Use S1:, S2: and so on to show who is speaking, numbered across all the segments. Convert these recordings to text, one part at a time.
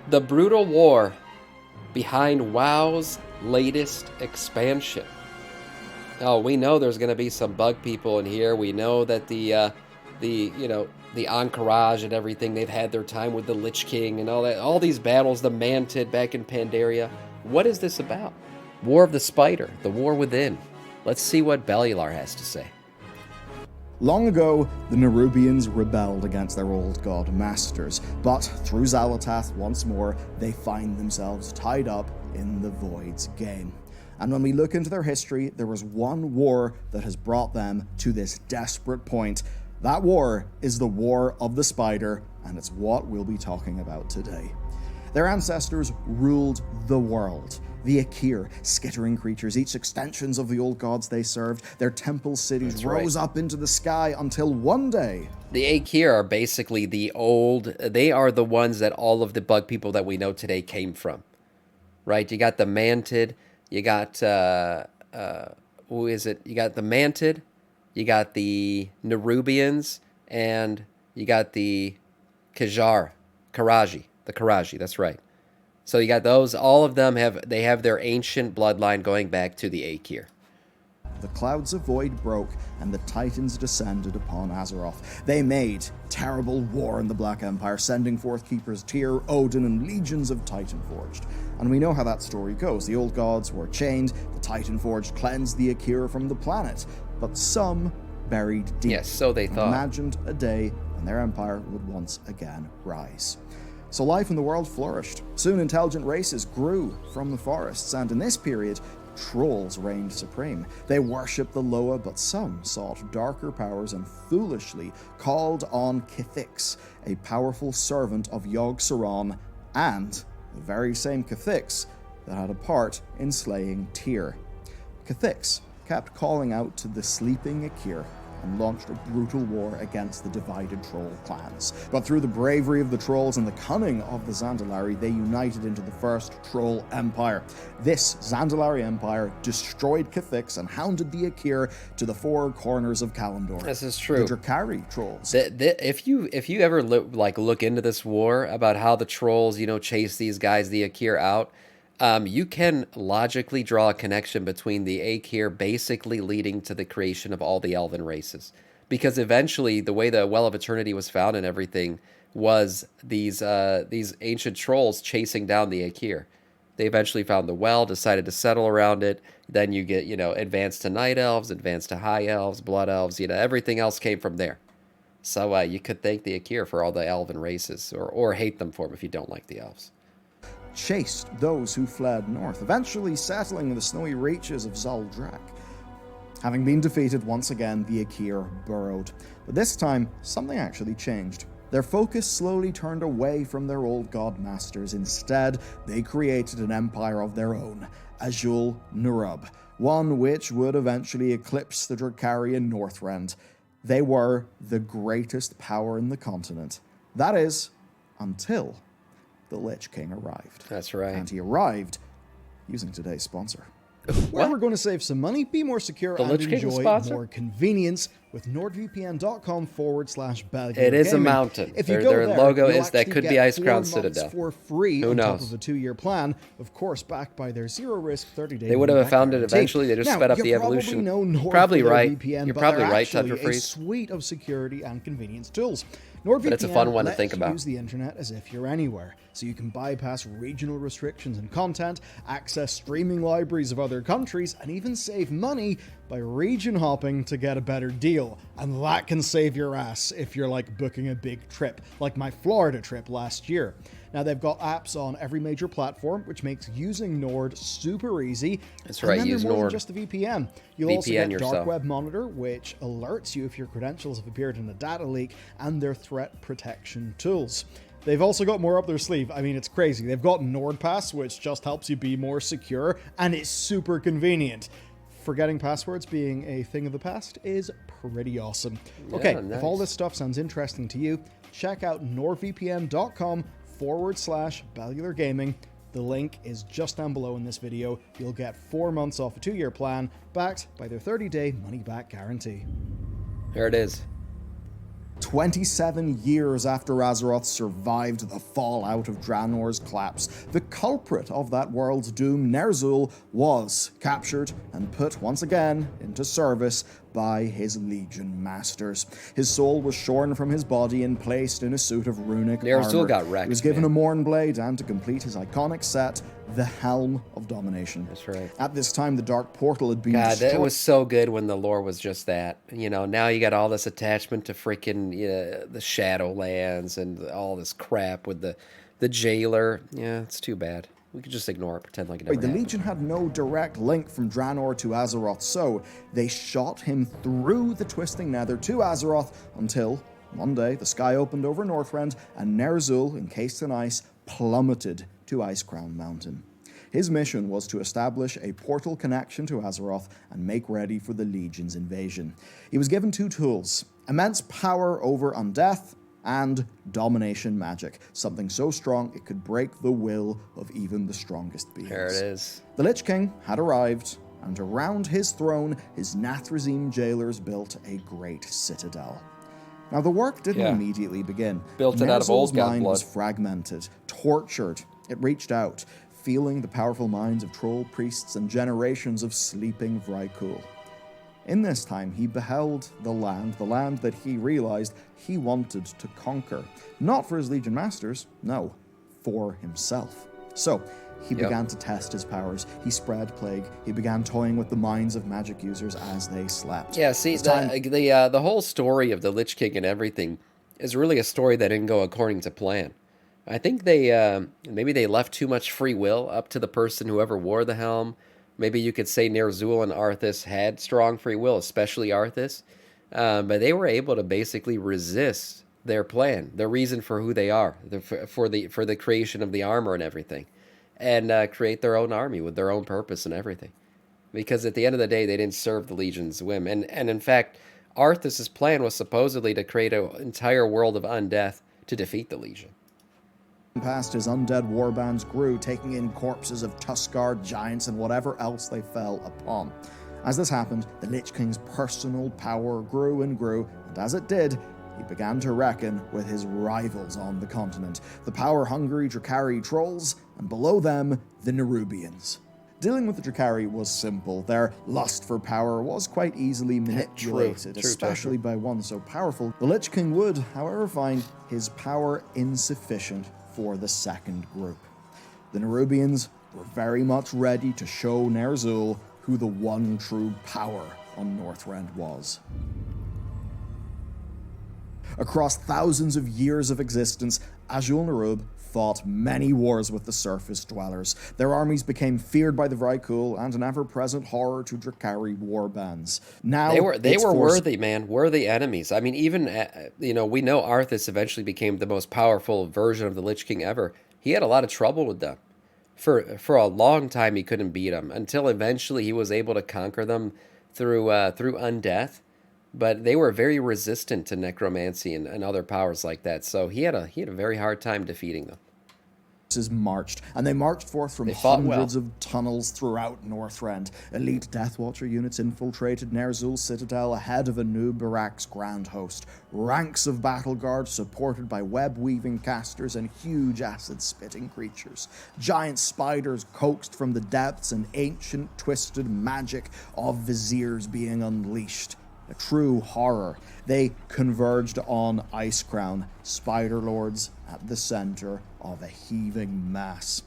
S1: The brutal war behind WoW's latest expansion. Oh, we know there's going to be some bug people in here. We know that the Encourage and everything, they've had their time with the Lich King and all that. All these battles, the Mantid back in Pandaria. What is this about? War of the Spider, the war within. Let's see what Bellular has to say.
S2: Long ago, the Nerubians rebelled against their old god masters, but through Xal'atath once more, they find themselves tied up in the Void's game. And when we look into their history, there was one war that has brought them to this desperate point. That war is the War of the Spider, and it's what we'll be talking about today. Their ancestors ruled the world. The Akir, skittering creatures, each extensions of the old gods they served. Their temple cities rose up into the sky until one day...
S1: The Akir are basically they are the ones that all of the bug people that we know today came from. Right? You got the Mantid, you got, who is it? You got the Mantid, you got the Nerubians, and you got the Karaji, that's right. So you got those, all of them have their ancient bloodline going back to the Akir.
S2: The clouds of void broke, and the Titans descended upon Azeroth. They made terrible war in the Black Empire, sending forth Keepers Tyr, Odin, and legions of Titanforged. And we know how that story goes. The old gods were chained, the Titanforged cleansed the Akir from the planet, but some buried deep.
S1: Yes, so they thought.
S2: Imagined a day when their empire would once again rise. So life in the world flourished. Soon intelligent races grew from the forests, and in this period, trolls reigned supreme. They worshipped the Loa, but some sought darker powers and foolishly called on Kithix, a powerful servant of Yogg-Saron, and the very same Kithix that had a part in slaying Tyr. Kithix kept calling out to the sleeping Akir and launched a brutal war against the divided troll clans. But through the bravery of the trolls and the cunning of the Zandalari, they united into the first Troll Empire. This Zandalari Empire destroyed Kithix and hounded the Akir to the four corners of Kalimdor.
S1: This is true.
S2: The Drakari trolls.
S1: If you ever look into this war about how the trolls, chase these guys, the Akir, out, you can logically draw a connection between the Akir basically leading to the creation of all the elven races. Because eventually, the way the Well of Eternity was found and everything was these ancient trolls chasing down the Akir. They eventually found the well, decided to settle around it. Then you get, advanced to night elves, advanced to high elves, blood elves, everything else came from there. So you could thank the Akir for all the elven races, or hate them for them if you don't like the elves.
S2: Chased those who fled north, eventually settling in the snowy reaches of Zuldrak. Having been defeated once again, the Akir burrowed. But this time, something actually changed. Their focus slowly turned away from their old god masters. Instead, they created an empire of their own, Azjol-Nerub, one which would eventually eclipse the Drakarian Northrend. They were the greatest power in the continent. That is, until the Lich King arrived.
S1: That's right.
S2: And he arrived using today's sponsor.
S3: Where we're going to save some money, be more secure,
S1: The
S3: and
S1: Lich King
S3: enjoy
S1: sponsor?
S3: more convenience with NordVPN.com/Belgian
S1: It is a
S3: Gaming.
S1: mountain.
S3: If you
S1: Their
S3: go there,
S1: logo
S3: you'll
S1: is that
S3: actually
S1: could be
S3: get
S1: Ice
S3: 4
S1: Crown
S3: months
S1: Citadel.
S3: for free
S1: Who
S3: on top
S1: knows?
S3: of a 2-year plan, of course, backed by their zero-risk 30-day.
S1: They would have
S3: money-back
S1: found it
S3: guarantee.
S1: eventually. They just
S3: Now,
S1: sped up
S3: you
S1: the evolution.
S3: Probably know
S1: Probably right.
S3: NordVPN,
S1: You're
S3: but
S1: probably
S3: they're
S1: right,
S3: actually
S1: Tundra
S3: a
S1: Freeze.
S3: suite of security and convenience tools. NordVPN
S1: But it's a fun one to
S3: lets
S1: think
S3: you
S1: about.
S3: use the internet as if you're anywhere, so you can bypass regional restrictions and content, access streaming libraries of other countries, and even save money by region hopping to get a better deal. And that can save your ass if you're booking a big trip, like my Florida trip last year. Now, they've got apps on every major platform, which makes using Nord super easy.
S1: That's right,
S3: And then
S1: use
S3: they're more
S1: Nord.
S3: than just a VPN. You'll also
S1: VPN
S3: get
S1: yourself.
S3: Dark Web Monitor, which alerts you if your credentials have appeared in a data leak, and their threat protection tools. They've also got more up their sleeve. I mean, it's crazy. They've got NordPass, which just helps you be more secure, and it's super convenient. Forgetting passwords being a thing of the past is pretty awesome. Okay,
S1: nice.
S3: if all this stuff sounds interesting to you, check out nordvpn.com/Bellular Gaming. The link is just down below in this video. You'll get 4 months off a 2-year plan, backed by their 30-day money-back guarantee.
S1: There it is.
S2: 27 years after Azeroth survived the fallout of Draenor's collapse, the culprit of that world's doom, Ner'zhul, was captured and put once again into service by his Legion masters. His soul was shorn from his body and placed in a suit of runic
S1: Ner'zhul
S2: armor.
S1: got wrecked,
S2: He was given
S1: man.
S2: a Morn Blade and, to complete his iconic set, the Helm of Domination.
S1: That's right.
S2: At this time, the Dark Portal had been
S1: God,
S2: destroyed.
S1: that was so good when the lore was just that. Now you got all this attachment to freaking the Shadowlands and all this crap with the jailer. Yeah, it's too bad. We could just ignore it, pretend like it never
S2: The
S1: happened.
S2: Legion had no direct link from Draenor to Azeroth, so they shot him through the Twisting Nether to Azeroth until, one day, the sky opened over Northrend and Ner'zhul, encased in ice, plummeted to Icecrown Mountain. His mission was to establish a portal connection to Azeroth and make ready for the Legion's invasion. He was given two tools: immense power over undeath and domination magic, something so strong it could break the will of even the strongest beings.
S1: There it is.
S2: The Lich King had arrived, and around his throne, his Nathrezim jailers built a great citadel. Now, the work didn't
S1: Yeah.
S2: immediately begin.
S1: Built it out of
S2: Ner'zhul's
S1: Old God
S2: mind was
S1: blood.
S2: fragmented, tortured. It reached out, feeling the powerful minds of troll priests and generations of sleeping Vrykul. In this time, he beheld the land that he realized he wanted to conquer. Not for his Legion Masters, no, for himself. So, he began to test his powers. He spread plague. He began toying with the minds of magic users as they slept.
S1: Yeah, see, the whole story of the Lich King and everything is really a story that didn't go according to plan. I think maybe they left too much free will up to the person whoever wore the helm. Maybe you could say Ner'zhul and Arthas had strong free will, especially Arthas, but they were able to basically resist their plan, the reason for who they are, for the creation of the armor and everything, and create their own army with their own purpose and everything. Because at the end of the day, they didn't serve the Legion's whim, and in fact, Arthas's plan was supposedly to create an entire world of undeath to defeat the Legion.
S2: Past, his undead warbands grew, taking in corpses of Tuskar, giants, and whatever else they fell upon. As this happened, the Lich King's personal power grew and grew, and as it did, he began to reckon with his rivals on the continent, the power-hungry Drakari trolls, and below them, the Nerubians. Dealing with the Drakari was simple. Their lust for power was quite easily manipulated,
S1: True,
S2: especially by one so powerful. The Lich King would, however, find his power insufficient for the second group. The Nerubians were very much ready to show Ner'zhul who the one true power on Northrend was. Across thousands of years of existence, Azjol-Nerub fought many wars with the surface dwellers. Their armies became feared by the Vrykul and an ever-present horror to Drakari warbands. Now
S1: They were worthy, man, worthy enemies. I mean, even we know Arthas eventually became the most powerful version of the Lich King ever. He had a lot of trouble with them. For a long time, he couldn't beat them until eventually he was able to conquer them through undeath. But they were very resistant to necromancy and other powers like that. So he had a very hard time defeating them.
S2: Marched, and they marched forth from
S1: fought
S2: hundreds of tunnels throughout Northrend. Elite Deathwatcher units infiltrated Ner'zhul's citadel ahead of Barak's grand host. Ranks of battle guards supported by web-weaving casters and huge acid-spitting creatures. Giant spiders coaxed from the depths and ancient twisted magic of viziers being unleashed. A true horror. They converged on Icecrown, Spider Lords at the center of a heaving mass.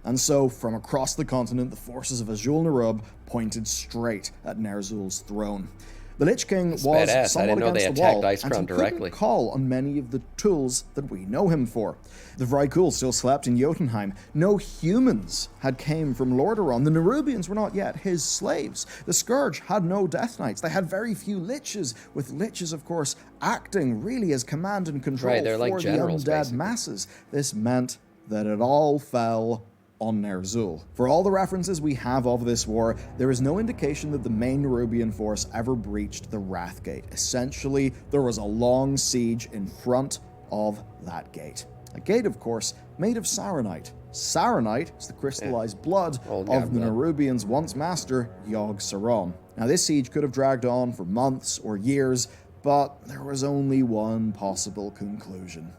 S2: And so, from across the continent, the forces of Azjol-Nerub pointed straight at Ner'zhul's throne. The Lich King was
S1: badass. I
S2: somewhat
S1: didn't know they
S2: against the
S1: attacked
S2: wall,
S1: Icecrown
S2: and he
S1: directly.
S2: couldn't call on many of the tools that we know him for. The Vrykul still slept in Jotunheim. No humans had came from Lordaeron. The Nerubians were not yet his slaves. The Scourge had no Death Knights. They had very few Liches, with Liches, of course, acting really as command and control
S1: Right, they're
S2: for
S1: like
S2: the
S1: generals,
S2: undead
S1: basically.
S2: masses. This meant that it all fell on Ner'zhul. For all the references we have of this war, there is no indication that the main Nerubian force ever breached the Wrathgate. Essentially, there was a long siege in front of that gate. A gate, of course, made of Saronite. Saronite is the crystallized blood
S1: Old
S2: of
S1: God
S2: the
S1: blood.
S2: Nerubians' once master, Yogg-Saron. Now, this siege could have dragged on for months or years, But there was only one possible conclusion.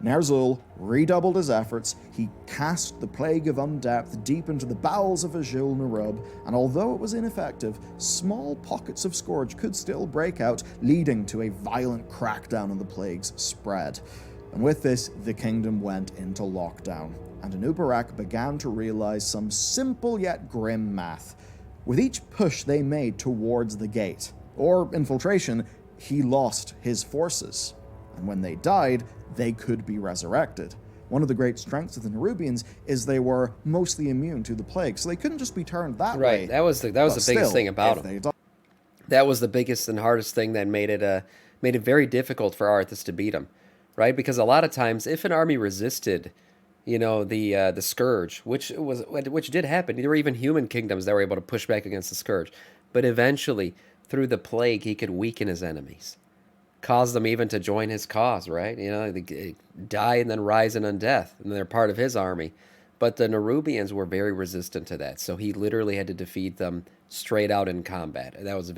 S2: Ner'zhul redoubled his efforts. He cast the Plague of Undepth deep into the bowels of Azjol-Nerub, and although it was ineffective, small pockets of Scourge could still break out, leading to a violent crackdown on the plague's spread. And with this, the kingdom went into lockdown, and Anub-Arak began to realize some simple yet grim math. With each push they made towards the gate, or infiltration, he lost his forces. And when they died, they could be resurrected. One of the great strengths of the Nerubians is they were mostly immune to the plague, so they couldn't just be turned that way.
S1: Right, that was the biggest thing about them. That was the biggest and hardest thing that made it very difficult for Arthas to beat him, right? Because a lot of times, if an army resisted, the Scourge, which did happen, there were even human kingdoms that were able to push back against the Scourge, but eventually, through the plague, he could weaken his enemies. Cause them even to join his cause, right? They die and then rise in undeath, and they're part of his army. But the Nerubians were very resistant to that, so he literally had to defeat them straight out in combat. That was a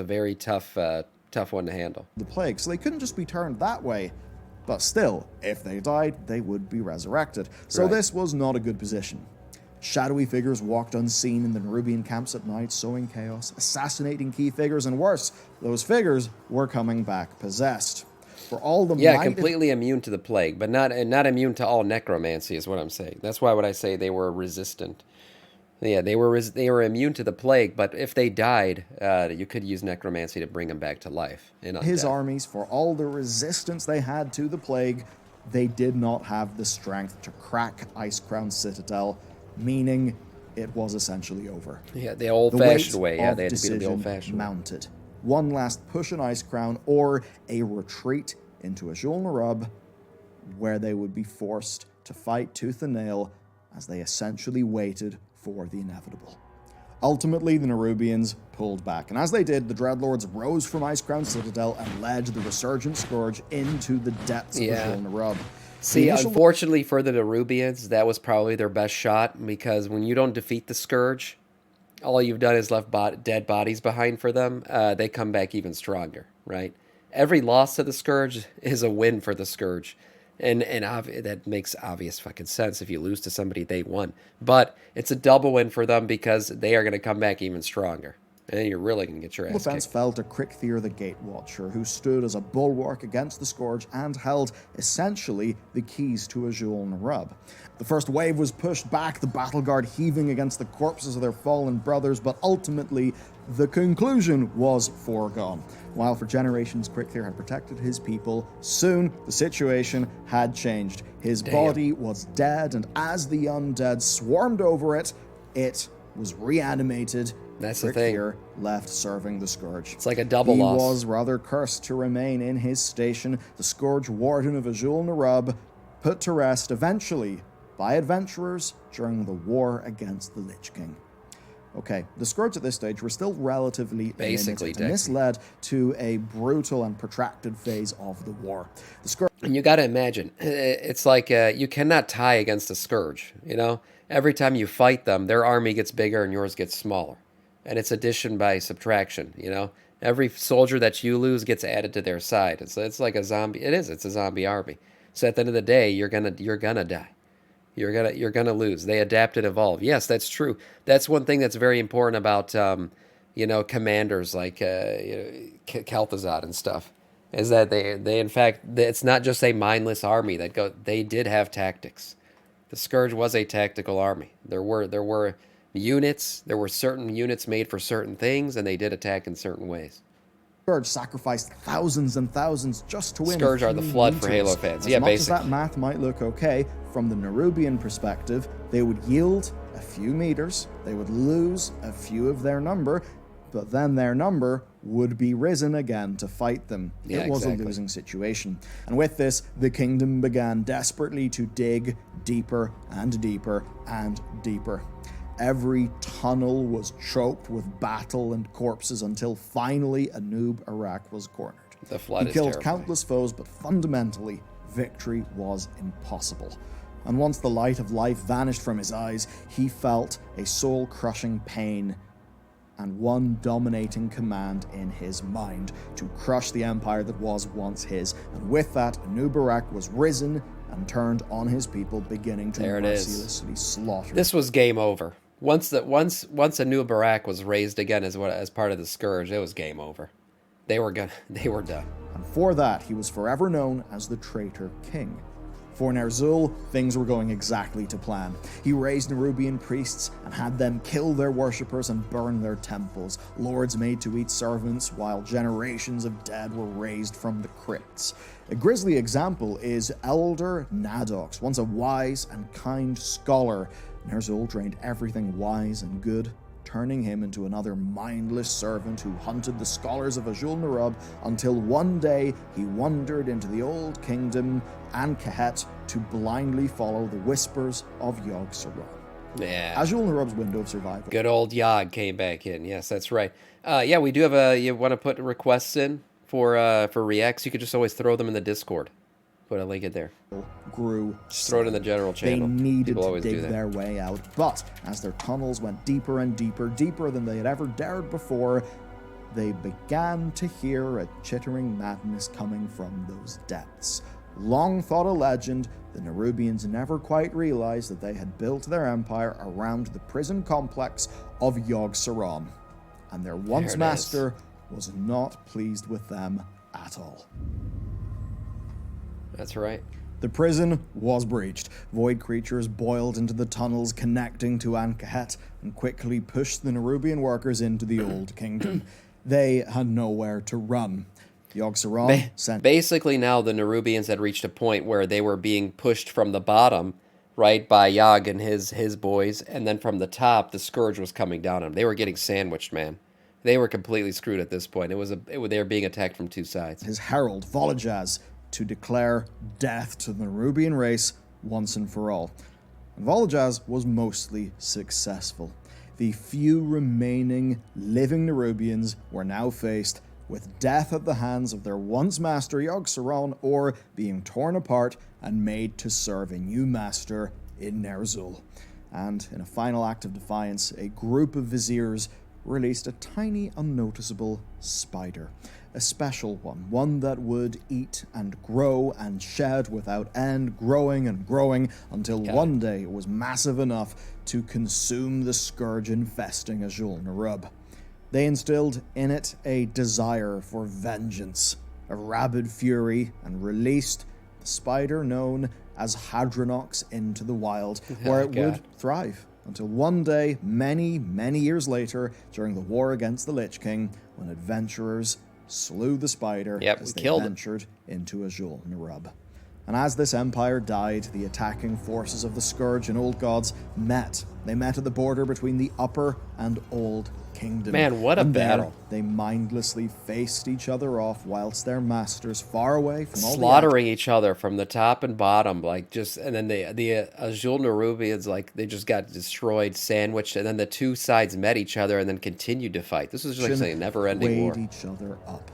S1: very tough one to handle.
S2: The plague, so they couldn't just be turned that way. But still, if they died, they would be resurrected. So This was not a good position. Shadowy figures walked unseen in the Nerubian camps at night, sowing chaos, assassinating key figures, and worse, those figures were coming back possessed. For all the
S1: completely immune to the plague, but not immune to all necromancy is what I'm saying. That's why when I say they were resistant. Yeah, they were immune to the plague, but if they died, you could use necromancy to bring them back to life.
S2: His armies, for all the resistance they had to the plague, they did not have the strength to crack Icecrown Citadel, meaning it was essentially over.
S1: Yeah, the old-fashioned way. Yeah, they had to be the old-fashioned way.
S2: Mounted. One last push on Icecrown, or a retreat into Azjol-Nerub, where they would be forced to fight tooth and nail as they essentially waited for the inevitable. Ultimately, the Nerubians pulled back, and as they did, the Dreadlords rose from Icecrown Citadel and led the resurgent Scourge into the depths of Azjol-Nerub.
S1: See, unfortunately for the Nerubians, that was probably their best shot, because when you don't defeat the Scourge, all you've done is left dead bodies behind for them. They come back even stronger, right? Every loss to the Scourge is a win for the Scourge. And that makes obvious fucking sense. If you lose to somebody, they won. But it's a double win for them because they are going to come back even stronger. And you're really going to get your ass
S2: defense
S1: kicked.
S2: fell to Crickthyr the Gatewatcher, who stood as a bulwark against the Scourge and held, essentially, the keys to Azjol-Nerub. The first wave was pushed back, the battle guard heaving against the corpses of their fallen brothers, but ultimately, the conclusion was foregone. While for generations Crickthyr had protected his people, soon the situation had changed. His body was dead, and as the undead swarmed over it, it was reanimated.
S1: That's the thing.
S2: Crickthyr left serving the Scourge.
S1: It's like a double loss.
S2: He was rather cursed to remain in his station, the Scourge Warden of Azjol-Nerub, put to rest eventually by adventurers during the war against the Lich King. Okay, the Scourge at this stage were still relatively limited, and this led to a brutal and protracted phase of the war. The Scourge...
S1: And you got to imagine, it's like you cannot tie against a Scourge, Every time you fight them, their army gets bigger and yours gets smaller. And it's addition by subtraction, Every soldier that you lose gets added to their side. It's like a zombie. It's a zombie army. So at the end of the day, you're gonna die. You're gonna lose. They adapt and evolve. Yes, that's true. That's one thing that's very important about commanders like Kel'Thuzad and stuff, is that they in fact, it's not just a mindless army they did have tactics. The Scourge was a tactical army. There were units. There were certain units made for certain things, and they did attack in certain ways.
S2: Scourge sacrificed thousands and thousands just to win.
S1: Scourge are the flood for Halo fans. Yeah, basically.
S2: As much as that math might look okay, from the Nerubian perspective, they would yield a few meters, they would lose a few of their number, but then their number would be risen again to fight them. It was a losing situation. And with this, the kingdom began desperately to dig deeper and deeper and deeper. Every tunnel was choked with battle and corpses until finally Anub-Arak was cornered.
S1: The flood
S2: He killed countless foes, but fundamentally, victory was impossible. And once the light of life vanished from his eyes, he felt a soul-crushing pain and one dominating command in his mind: to crush the empire that was once his. And with that, Anu-Barak was risen and turned on his people, beginning to mercilessly slaughter.
S1: This was game over. Once Anu-Barak was raised again as part of the Scourge, it was game over. They were done.
S2: And for that, he was forever known as the Traitor King. For Ner'zhul, things were going exactly to plan. He raised Nerubian priests and had them kill their worshippers and burn their temples, lords made to eat servants, while generations of dead were raised from the crypts. A grisly example is Elder Nadox, once a wise and kind scholar. Ner'zhul drained everything wise and good, turning him into another mindless servant who hunted the scholars of Azjol-Nerub until one day he wandered into the Old Kingdom, Azkah-Kahet, to blindly follow the whispers of Yogg-Saron.
S1: Yeah.
S2: Azjol-Nerub's window of survival.
S1: Good old Yogg came back in. Yes, that's right. Yeah, we do have you want to put requests in for reacts, you could just always throw them in the Discord. Put a link in there.
S2: Grew.
S1: Just throw it in the general channel.
S2: They needed
S1: People
S2: to
S1: always do
S2: dig
S1: that.
S2: their way out, but as their tunnels went deeper and deeper, deeper than they had ever dared before, they began to hear a chittering madness coming from those depths. Long thought a legend, the Nerubians never quite realized that they had built their empire around the prison complex of Yogg-Saron, and their once master was not pleased with them at all.
S1: That's right.
S2: The prison was breached. Void creatures boiled into the tunnels connecting to Azkah-Kahet and quickly pushed the Nerubian workers into the Old Kingdom. They had nowhere to run. Yogg-Saron sent...
S1: Basically now the Nerubians had reached a point where they were being pushed from the bottom, right, by Yogg and his boys, and then from the top the Scourge was coming down on them. They were getting sandwiched, man. They were completely screwed at this point. They were being attacked from two sides.
S2: His herald, Volajaz, to declare death to the Nerubian race once and for all. And Volajaz was mostly successful. The few remaining living Nerubians were now faced with death at the hands of their once master Yogg-Saron, or being torn apart and made to serve a new master in Ner'zhul. And in a final act of defiance, a group of viziers released a tiny, unnoticeable spider. A special one that would eat and grow and shed without end, growing and growing until one day it was massive enough to consume the scourge infesting Azjol-Nerub. They instilled in it a desire for vengeance, a rabid fury, and released the spider known as Hadronox into the wild, where it would thrive. Until one day, many, many years later, during the war against the Lich King, when adventurers slew the spider as they ventured into Azjol-Nerub. And as this empire died, the attacking forces of the Scourge and Old Gods met. They met at the border between the Upper and Old Kingdom.
S1: Man, what a battle.
S2: They mindlessly faced each other off whilst their masters, far away from all
S1: slaughtering each other from the top and bottom, and then the Azjol-Nerubians, they just got destroyed, sandwiched, and then the two sides met each other and then continued to fight. This was just like a never-ending war.
S2: Weighed each other up.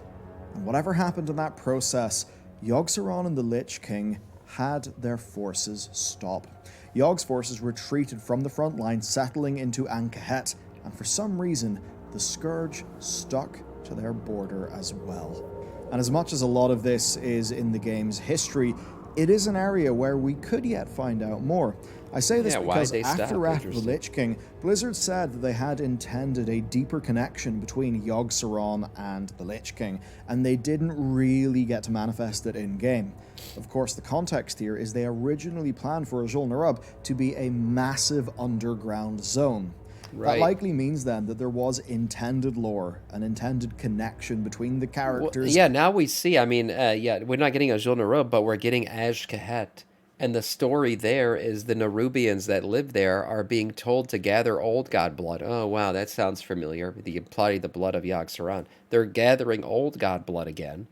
S2: And whatever happened in that process, Yogg-Saron and the Lich King had their forces stop. Yogg's forces retreated from the front line, settling into Azkah-Kahet, and for some reason, the Scourge stuck to their border as well. And as much as a lot of this is in the game's history, it is an area where we could yet find out more. I say this because after Wrath of the Lich King, Blizzard said that they had intended a deeper connection between Yogg-Saron and the Lich King, and they didn't really get to manifest it in-game. Of course, the context here is they originally planned for Azjol-Nerub to be a massive underground zone. Right. That likely means then that there was intended lore, an intended connection between the characters.
S1: Well, now we see, we're not getting Azjol-Nerub, but we're getting Azkah-Kahet. And the story there is the Nerubians that live there are being told to gather Old God blood. Oh, wow, that sounds familiar. The blood of Yogg-Saron. They're gathering Old God blood again.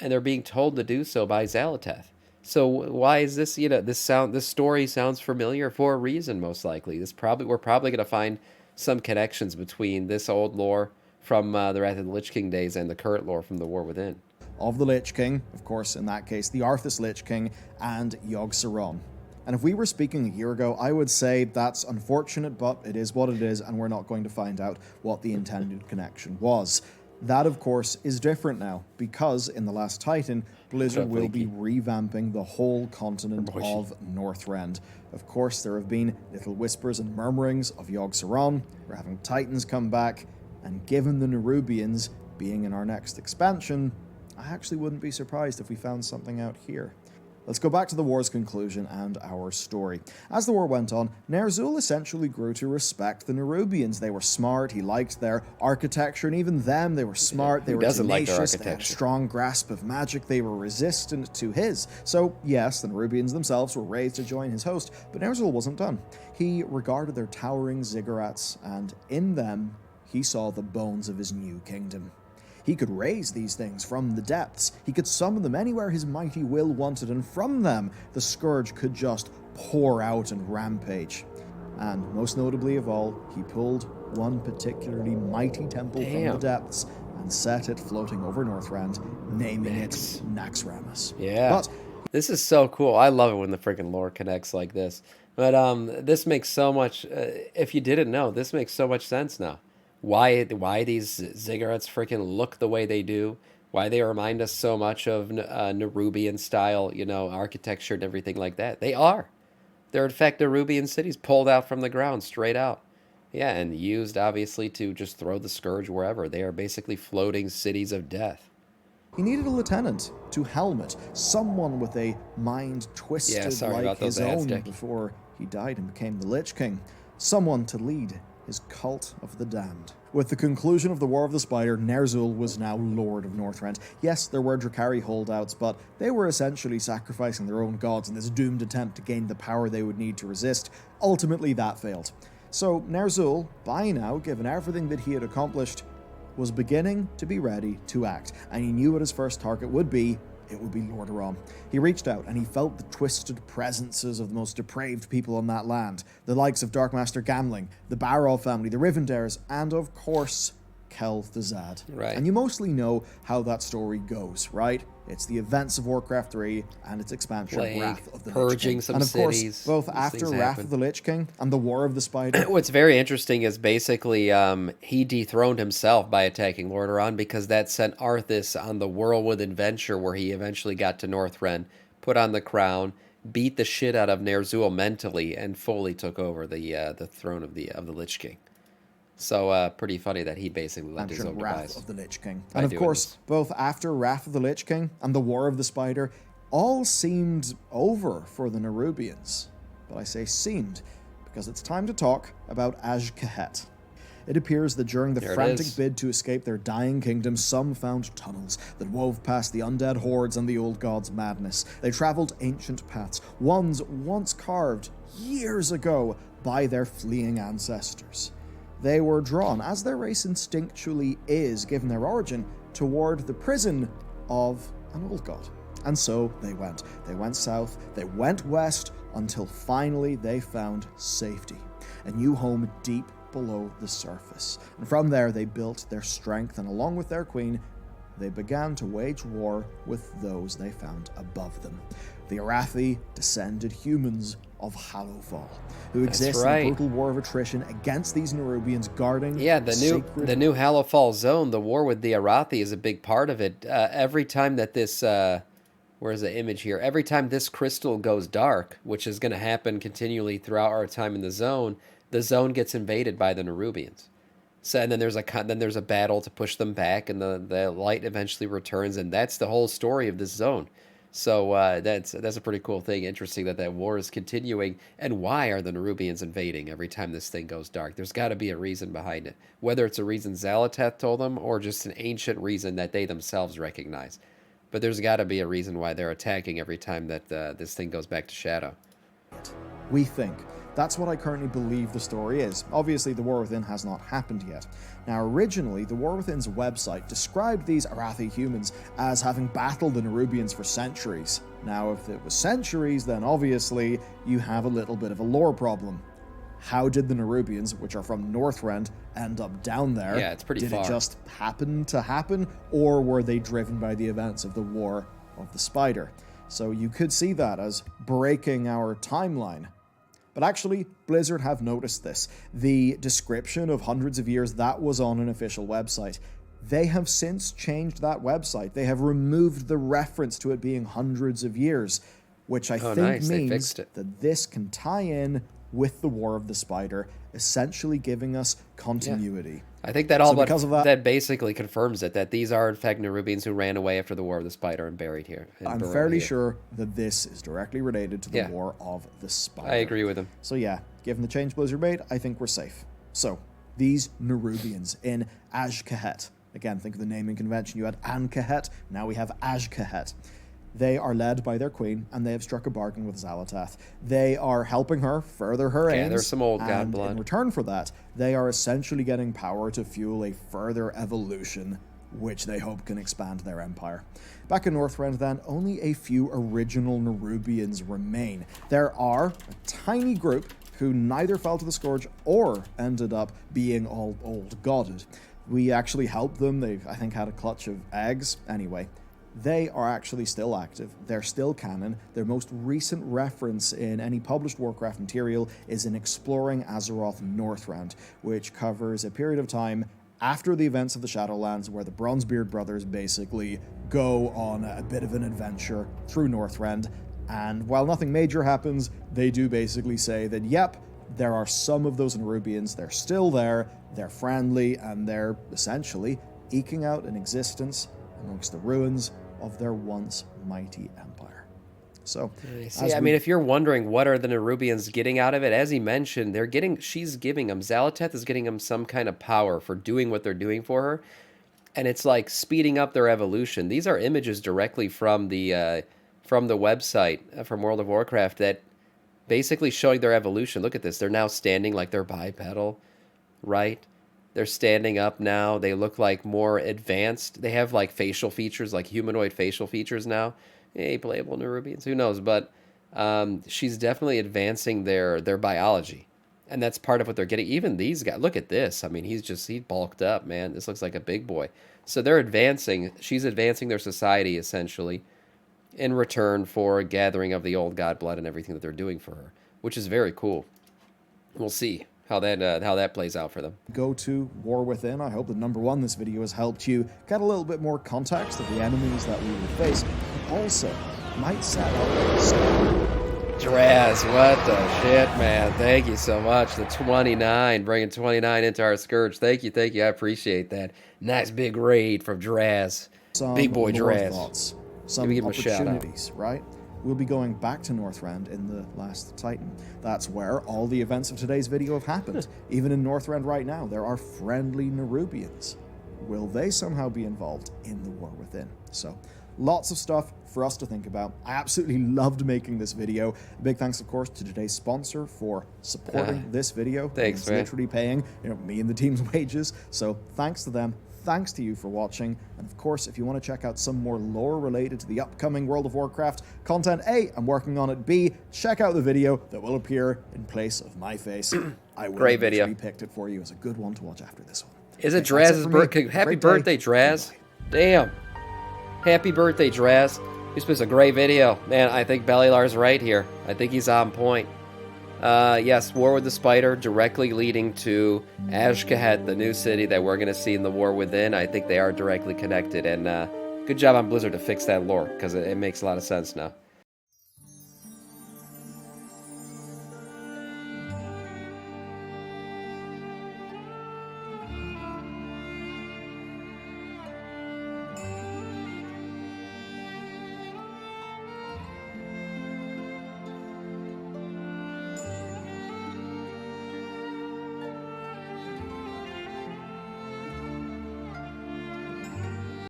S1: And they're being told to do so by Xal'atath. So why is this, this story sounds familiar for a reason, most likely. We're probably going to find some connections between this old lore from the Wrath of the Lich King days and the current lore from the War Within.
S2: Of the Lich King, of course, in that case, the Arthas Lich King and Yogg-Saron. And if we were speaking a year ago, I would say that's unfortunate, but it is what it is, and we're not going to find out what the intended connection was. That, of course, is different now, because in The Last Titan, Blizzard will be revamping the whole continent of Northrend. Of course, there have been little whispers and murmurings of Yogg-Saron. We're having Titans come back, and given the Nerubians being in our next expansion, I actually wouldn't be surprised if we found something out here. Let's go back to the war's conclusion and our story. As the war went on, Ner'zhul essentially grew to respect the Nerubians. They were smart, he liked their architecture, and even them, they were smart, they were tenacious, they had a strong grasp of magic, they were resistant to his. So yes, the Nerubians themselves were raised to join his host, but Ner'zhul wasn't done. He regarded their towering ziggurats, and in them, he saw the bones of his new kingdom. He could raise these things from the depths. He could summon them anywhere his mighty will wanted, and from them, the Scourge could just pour out and rampage. And most notably of all, he pulled one particularly mighty temple from the depths and set it floating over Northrend, naming it Naxxramas.
S1: Yeah.
S2: But
S1: this is so cool. I love it when the freaking lore connects like this. But this makes so much, if you didn't know, this makes so much sense now. Why these ziggurats freaking look the way they do, why they remind us so much of Nerubian style, architecture and everything like that. They're in fact Nerubian cities pulled out from the ground, straight out. Yeah, and used obviously to just throw the Scourge wherever. They are basically floating cities of death.
S2: he needed a lieutenant to helm it, someone with a mind twisted like his own before he died and became the Lich King, someone to lead his cult of the damned. With the conclusion of the War of the Spider, Ner'zhul was now Lord of Northrend. Yes, there were Drakari holdouts, but they were essentially sacrificing their own gods in this doomed attempt to gain the power they would need to resist. Ultimately, that failed. So Ner'zhul, by now, given everything that he had accomplished, was beginning to be ready to act, and he knew what his first target would be. It would be Lordaeron. He reached out and he felt the twisted presences of the most depraved people on that land, the likes of Darkmaster Gamling, the Barrow family, the Rivendares, and of course, Kel'Thuzad.
S1: Right.
S2: And you mostly know how that story goes, right? It's the events of Warcraft 3 and its expansion, Wrath of the Lich King.
S1: Purging some
S2: and of course,
S1: cities.
S2: both after Wrath of the Lich King and the War of the Spider.
S1: What's very interesting is basically he dethroned himself by attacking Lordaeron because that sent Arthas on the whirlwind adventure where he eventually got to Northrend, put on the crown, beat the shit out of Ner'zhul mentally, and fully took over the throne of the Lich King. So pretty funny that he basically lent his own
S2: Wrath
S1: device.
S2: of the Lich King. And of course, both after Wrath of the Lich King and the War of the Spider, all seemed over for the Nerubians. But I say seemed, because it's time to talk about Azkah-Kahet. It appears that during the frantic bid to escape their dying kingdom, some found tunnels that wove past the undead hordes and the old god's madness. They traveled ancient paths, ones once carved years ago by their fleeing ancestors. They were drawn, as their race instinctually is, given their origin, toward the prison of an old god. And so they went. They went south, they went west, until finally they found safety. A new home deep below the surface. And from there they built their strength, and along with their queen, they began to wage war with those they found above them. The Arathi, descended humans of Hallowfall, who exist in a brutal war of attrition against these Nerubians guarding
S1: the new Hallowfall zone. The war with the Arathi is a big part of it. Every time that this, where's the image here? Every time this crystal goes dark, which is going to happen continually throughout our time in the zone gets invaded by the Nerubians. So, and then there's a battle to push them back, and the light eventually returns, and that's the whole story of this zone. So that's a pretty cool thing. Interesting that war is continuing. And why are the Nerubians invading every time this thing goes dark? There's got to be a reason behind it. Whether it's a reason Xal'atath told them or just an ancient reason that they themselves recognize. But there's got to be a reason why they're attacking every time that this thing goes back to Shadow.
S2: We think. That's what I currently believe the story is. Obviously, the War Within has not happened yet. Now, originally, the War Within's website described these Arathi humans as having battled the Nerubians for centuries. Now, if it was centuries, then obviously you have a little bit of a lore problem. How did the Nerubians, which are from Northrend, end up down there?
S1: Yeah, it's pretty far.
S2: Did it just happen to happen, or were they driven by the events of the War of the Spider? So you could see that as breaking our timeline. But actually, Blizzard have noticed this. The description of hundreds of years, that was on an official website. They have since changed that website. They have removed the reference to it being hundreds of years, which I think means that this can tie in with the War of the Spider, essentially giving us continuity.
S1: Yeah. I think that that basically confirms it, that these are in fact Nerubians who ran away after the War of the Spider and buried here.
S2: I'm fairly sure that this is directly related to the War of the Spider.
S1: I agree with him.
S2: So yeah, given the change Blizzard made, I think we're safe. So, these Nerubians in Azkah-Kahet. Again, think of the naming convention. You had An-Kahet, now we have Azkah-Kahet. They are led by their queen, and they have struck a bargain with Xal'atath. They are helping her further her aims.
S1: Yeah, there's some old god blood.
S2: In return for that, they are essentially getting power to fuel a further evolution, which they hope can expand their empire. Back in Northrend, then, only a few original Nerubians remain. There are a tiny group who neither fell to the Scourge or ended up being all old godded. We actually helped them. They, I think, had a clutch of eggs. Anyway, they are actually still active. They're still canon. Their most recent reference in any published Warcraft material is in Exploring Azeroth Northrend, which covers a period of time after the events of the Shadowlands, where the Bronzebeard brothers basically go on a bit of an adventure through Northrend. And while nothing major happens, they do basically say that, yep, there are some of those Nerubians, they're still there, they're friendly, and they're essentially eking out an existence amongst the ruins of their once mighty empire. So,
S1: I mean, if you're wondering what are the Nerubians getting out of it, as he mentioned, she's giving them, Xal'atath is getting them some kind of power for doing what they're doing for her, and it's like speeding up their evolution. These are images directly from the website from World of Warcraft that basically showing their evolution. Look at this. They're now standing like they're bipedal, right? They're standing up now. They look like more advanced. They have like facial features, like humanoid facial features now. Hey, playable Nerubians, who knows? But she's definitely advancing their biology. And that's part of what they're getting. Even these guys, look at this. I mean, he bulked up, man. This looks like a big boy. So they're advancing. She's advancing their society, essentially, in return for gathering of the old god blood and everything that they're doing for her, which is very cool. We'll see how that plays out for them.
S2: Go to War Within. I hope that number one, this video has helped you get a little bit more context of the enemies that we will face. Also, might set up
S1: Draz, what the shit, man. Thank you so much. The 29, bringing 29 into our Scourge. Thank you. I appreciate that. Nice big raid from Draz. Big boy Draz.
S2: Some opportunities, right? We'll be going back to Northrend in the Last Titan. That's where all the events of today's video have happened. Even in Northrend right now, there are friendly Nerubians. Will they somehow be involved in the War Within? So, lots of stuff for us to think about. I absolutely loved making this video. A big thanks, of course, to today's sponsor for supporting this video.
S1: Thanks, man.
S2: Literally paying, me and the team's wages. So, thanks to them. Thanks to you for watching, and of course, if you want to check out some more lore related to the upcoming World of Warcraft content, A, I'm working on it, B, check out the video that will appear in place of my face. I will
S1: Great video.
S2: Picked it for you as a good one to watch after this one.
S1: Is it Draz's birthday? Happy birthday, Draz. Damn. Happy birthday, Draz. This was a great video. Man, I think Belilar's right here. I think he's on point. Yes, War with the Spider directly leading to Azkah-Kahet, the new city that we're going to see in the War Within. I think they are directly connected, and good job on Blizzard to fix that lore, because it makes a lot of sense now.